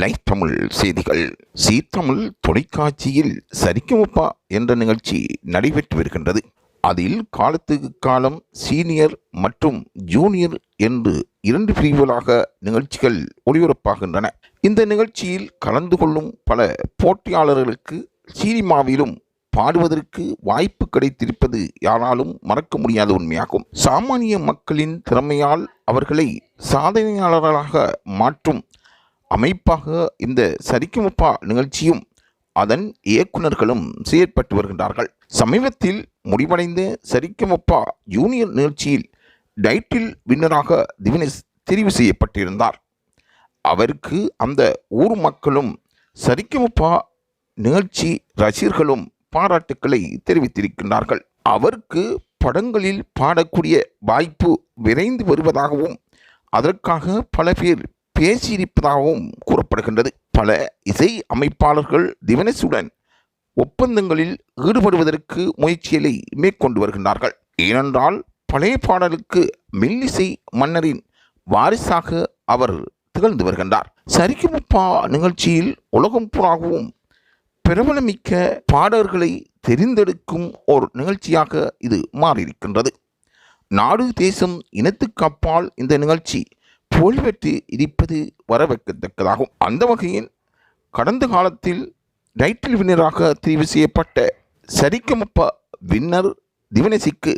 Live Tamil செய்திகள். ஜீ தமிழ் தொலைக்காட்சியில் சரிகமப என்ற நிகழ்ச்சி நடைபெற்று வருகின்றது. அதில் காலத்துக்கு காலம் சீனியர் மற்றும் ஜூனியர் என்று 2 பிரிவுகளாக நிகழ்ச்சிகள் ஒளிபரப்பாகின்றன. இந்த நிகழ்ச்சியில் கலந்து கொள்ளும் பல போட்டியாளர்களுக்கு சினிமாவிலும் பாடுவதற்கு வாய்ப்பு கிடைத்திருப்பது யாராலும் மறக்க முடியாத உண்மையாகும். சாமானிய மக்களின் திறமையால் அவர்களை சாதனையாளர்களாக மாற்றும் அமைப்பாக இந்த சரிகமப நிகழ்ச்சியும் அதன் இயக்குநர்களும் செயற்பட்டு வருகின்றார்கள். சமீபத்தில் முடிவடைந்த சரிகமப ஜூனியர் நிகழ்ச்சியில் டைட்டில் வின்னராக திவினேஷ் தெரிவு செய்யப்பட்டிருந்தார். அவருக்கு அந்த ஊர் மக்களும் சரிகமப நிகழ்ச்சி ரசிகர்களும் பாராட்டுக்களை தெரிவித்திருக்கின்றார்கள். அவருக்கு படங்களில் பாடக்கூடிய வாய்ப்பு விரைந்து வருவதாகவும் அதற்காக பல பேர் பேசியிருப்பதாகவும் கூறப்படுகின்றது. பல இசை அமைப்பாளர்கள் திவினேஷுடன் ஒப்பந்தங்களில் ஈடுபடுவதற்கு முயற்சிகளை மேற்கொண்டு வருகின்றார்கள். ஏனென்றால் பழைய பாடலுக்கு மெல்லிசை மன்னரின் வாரிசாக அவர் திகழ்ந்து வருகின்றார். சரிகமப நிகழ்ச்சியில் உலகம் பூராகவும் பிரபலமிக்க பாடல்களை தெரிந்தெடுக்கும் ஒரு நிகழ்ச்சியாக இது மாறியிருக்கின்றது. நாடு தேசம் இனத்துக்கு அப்பால் இந்த நிகழ்ச்சி புகழ்பெற்று இருப்பது வரவேற்கத்தக்கதாகும். அந்த வகையில் கடந்த காலத்தில் டைட்டில் வின்னராக தெரிவு செய்யப்பட்ட சரிகமப வின்னர் திவினேஷுக்கு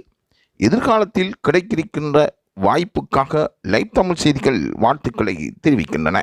எதிர்காலத்தில் கிடைக்கிருக்கின்ற வாய்ப்புக்காக லைவ் தமிழ் செய்திகள் வாழ்த்துக்களை தெரிவிக்கின்றன.